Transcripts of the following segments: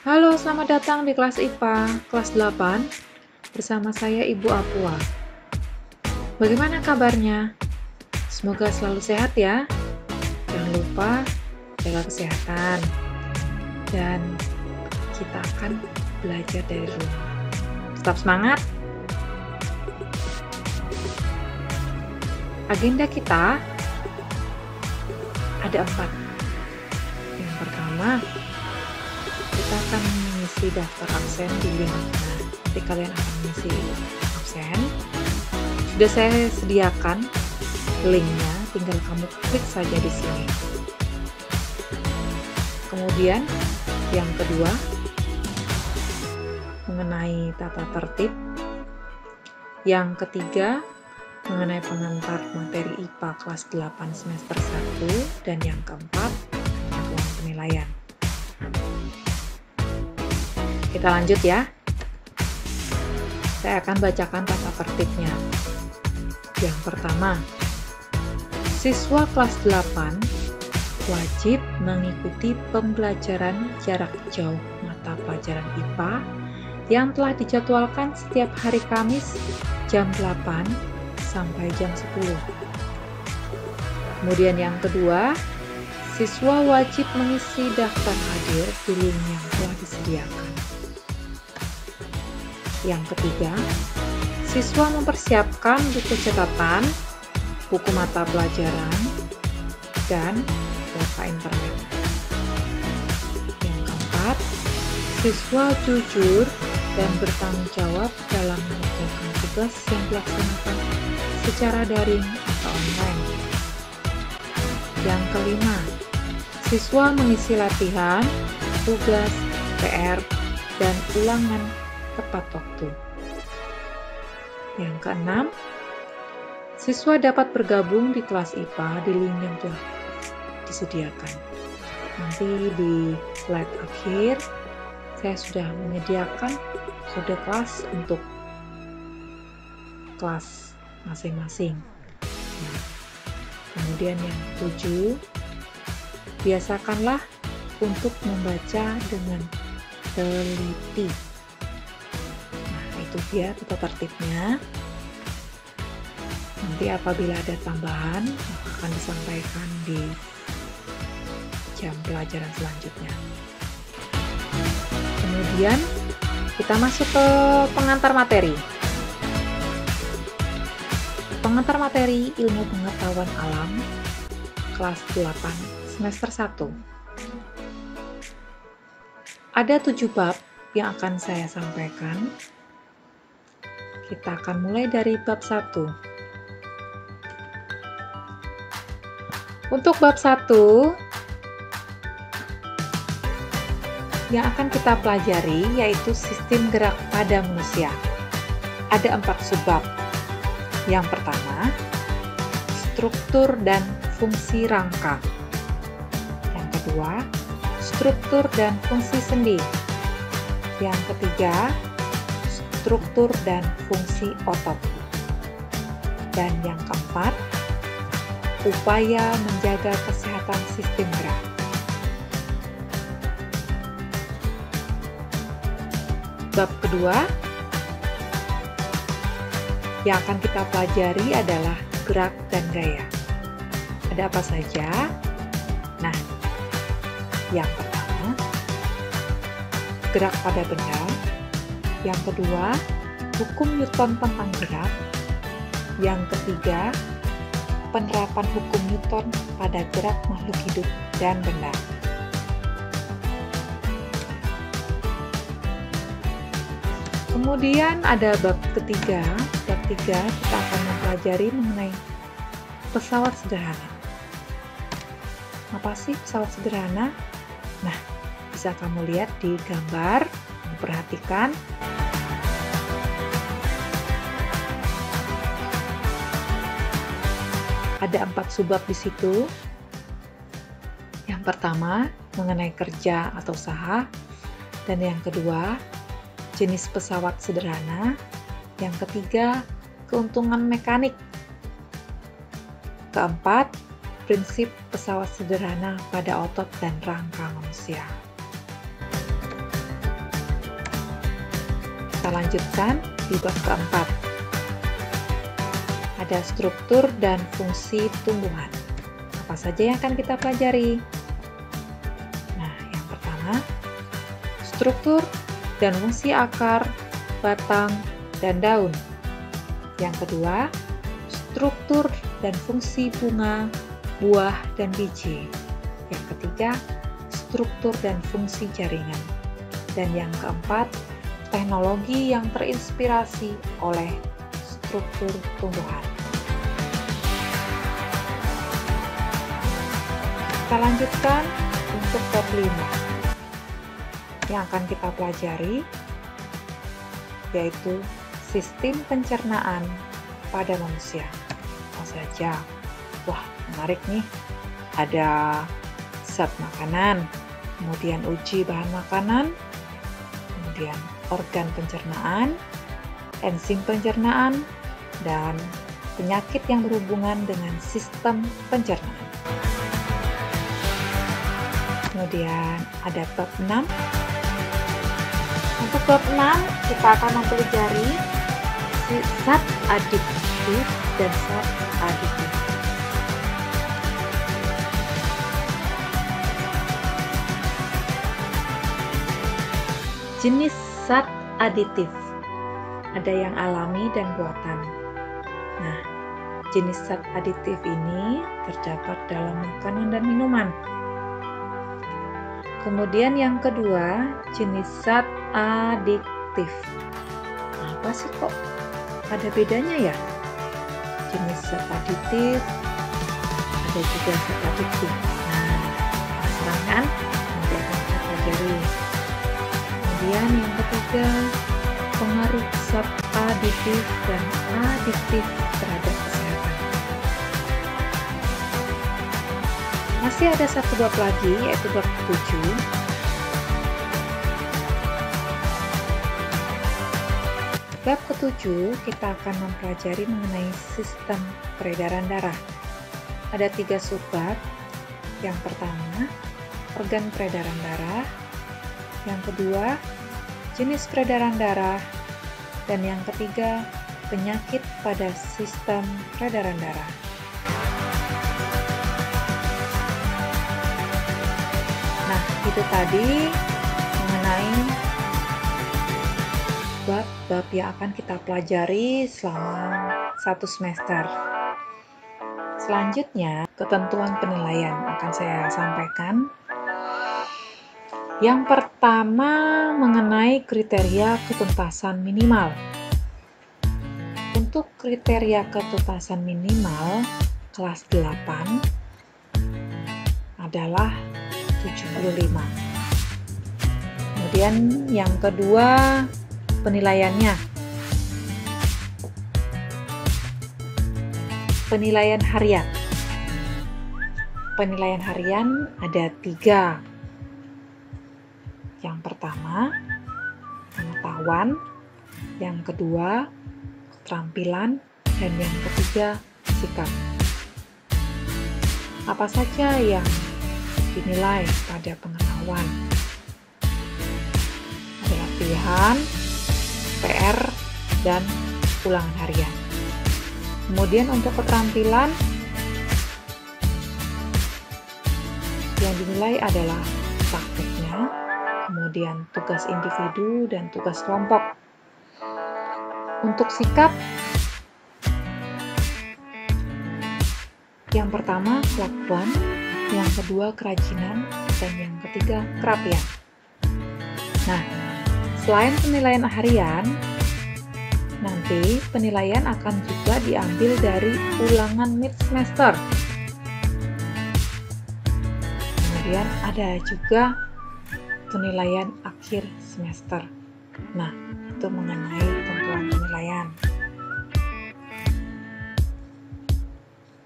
Halo, selamat datang di kelas IPA, kelas 8, bersama saya Ibu Apua. Bagaimana kabarnya? Semoga selalu sehat ya. Jangan lupa jaga kesehatan. Dan kita akan belajar dari rumah. Tetap semangat! Agenda kita ada 4. Yang pertama, kita akan mengisi daftar absen di link. Nanti kalian akan mengisi absen. Sudah saya sediakan linknya, tinggal kamu klik saja di sini. Kemudian yang kedua, mengenai tata tertib. Yang ketiga, mengenai pengantar materi IPA kelas 8 semester 1. Dan yang keempat, uang penilaian. Kita lanjut ya. Saya akan bacakan tata tertibnya. Yang pertama, siswa kelas 8 wajib mengikuti pembelajaran jarak jauh mata pelajaran IPA yang telah dijadwalkan setiap hari Kamis jam 8 sampai jam 10. Kemudian yang kedua, siswa wajib mengisi daftar hadir di link yang telah disediakan. Yang ketiga, siswa mempersiapkan buku catatan, buku mata pelajaran, dan kuota internet. Yang keempat, siswa jujur dan bertanggung jawab dalam mengerjakan tugas yang dilaksanakan secara daring atau online. Yang kelima, siswa mengisi latihan, tugas, PR, dan ulangan tepat waktu. Yang keenam, siswa dapat bergabung di kelas IPA di link yang telah disediakan. Nanti di slide akhir, saya sudah menyediakan kode kelas untuk kelas masing-masing. Nah, kemudian yang 7, biasakanlah untuk membaca dengan teliti. Itu dia tata tertibnya. Nanti apabila ada tambahan akan disampaikan di jam pelajaran selanjutnya. Kemudian kita masuk ke pengantar materi. Pengantar materi ilmu pengetahuan alam kelas 8 semester 1. Ada 7 bab yang akan saya sampaikan. Kita akan mulai dari bab 1. Untuk bab 1 yang akan kita pelajari yaitu sistem gerak pada manusia. Ada 4 subbab. Yang pertama, struktur dan fungsi rangka. Yang kedua, struktur dan fungsi sendi. Yang ketiga, struktur dan fungsi otot. Dan yang keempat, upaya menjaga kesehatan sistem gerak. Bab kedua yang akan kita pelajari adalah gerak dan gaya. Ada apa saja? Nah, yang pertama, gerak pada benda. Yang kedua, hukum Newton tentang gerak. Yang ketiga, penerapan hukum Newton pada gerak makhluk hidup dan benda. Kemudian ada bab ketiga. Bab 3 kita akan mempelajari mengenai pesawat sederhana. Apa sih pesawat sederhana? Nah, bisa kamu lihat di gambar, perhatikan. Ada 4 subbab di situ. Yang pertama, mengenai kerja atau usaha. Dan yang kedua, jenis pesawat sederhana. Yang ketiga, keuntungan mekanik. Keempat, prinsip pesawat sederhana pada otot dan rangka manusia. Kita lanjutkan di bab keempat. Ada struktur dan fungsi tumbuhan. Apa saja yang akan kita pelajari? Nah, yang pertama, struktur dan fungsi akar, batang, dan daun. Yang kedua, struktur dan fungsi bunga, buah, dan biji. Yang ketiga, struktur dan fungsi jaringan. Dan yang keempat, teknologi yang terinspirasi oleh struktur tumbuhan. Kita lanjutkan untuk bab 5. Yang akan kita pelajari yaitu sistem pencernaan pada manusia. Apa saja? Wah, menarik nih. Ada zat makanan, kemudian uji bahan makanan, kemudian organ pencernaan, enzim pencernaan, dan penyakit yang berhubungan dengan sistem pencernaan. Kemudian ada bab 6. Untuk bab 6 kita akan mempelajari zat adiktif dan zat aditif. Jenis zat aditif ada yang alami dan buatan. Nah, jenis zat aditif ini terdapat dalam makanan dan minuman. Kemudian yang kedua, jenis zat adiktif. Apa sih kok ada bedanya ya? Jenis zat aditif, ada juga zat adiktif. Nah, penasaran kan? Nanti akan kita pelajari. Kemudian yang ketiga, pengaruh zat aditif dan adiktif terhadap kesehatan. Masih ada satu bab lagi, yaitu bab 7. Bab ke-7 kita akan mempelajari mengenai sistem peredaran darah. Ada 3 subbab. Yang pertama, organ peredaran darah. Yang kedua, jenis peredaran darah. Dan yang ketiga, penyakit pada sistem peredaran darah. Nah, itu tadi mengenai bab-bab yang akan kita pelajari selama 1 semester. Selanjutnya, ketentuan penilaian akan saya sampaikan. Yang pertama, mengenai kriteria ketuntasan minimal. Untuk kriteria ketuntasan minimal kelas 8 adalah 75. Kemudian yang kedua, penilaiannya. Penilaian harian. Penilaian harian ada 3. Yang pertama, pengetahuan. Yang kedua, keterampilan. Dan yang ketiga, sikap. Apa saja yang dinilai pada pengetahuan? Ada latihan, PR, dan ulangan harian. Kemudian untuk keterampilan, yang dinilai adalah prakteknya, kemudian tugas individu dan tugas kelompok. Untuk sikap, yang pertama kelakuan, yang kedua kerajinan, dan yang ketiga kerapian. Nah, selain penilaian harian, nanti penilaian akan juga diambil dari ulangan mid semester. Kemudian ada juga penilaian akhir semester. Nah, itu mengenai tentuan penilaian.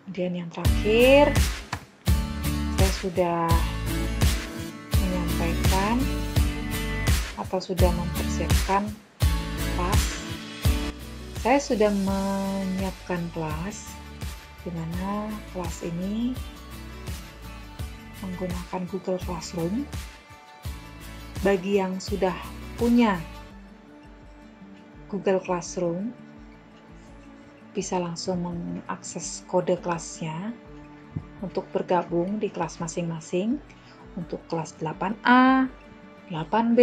Kemudian yang terakhir, saya sudah menyampaikan atau sudah mempersiapkan kelas. Saya sudah menyiapkan kelas, di mana kelas ini menggunakan Google Classroom. Bagi yang sudah punya Google Classroom, bisa langsung mengakses kode kelasnya untuk bergabung di kelas masing-masing. Untuk kelas 8A, 8B,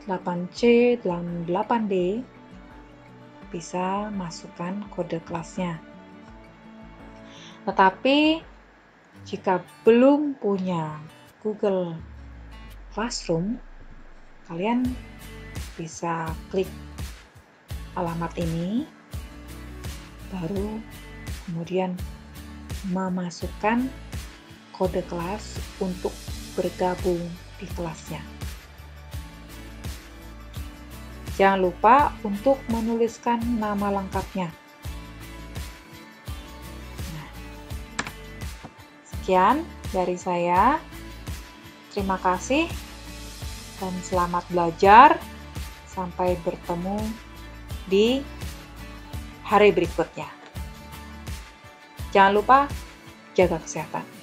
8C, dan 8D, bisa masukkan kode kelasnya. Tetapi, jika belum punya Google Classroom, kalian bisa klik alamat ini, baru kemudian memasukkan kode kelas untuk bergabung di kelasnya. Jangan lupa untuk menuliskan nama lengkapnya. Nah, sekian dari saya. Terima kasih dan selamat belajar. Sampai bertemu di hari berikutnya. Jangan lupa jaga kesehatan.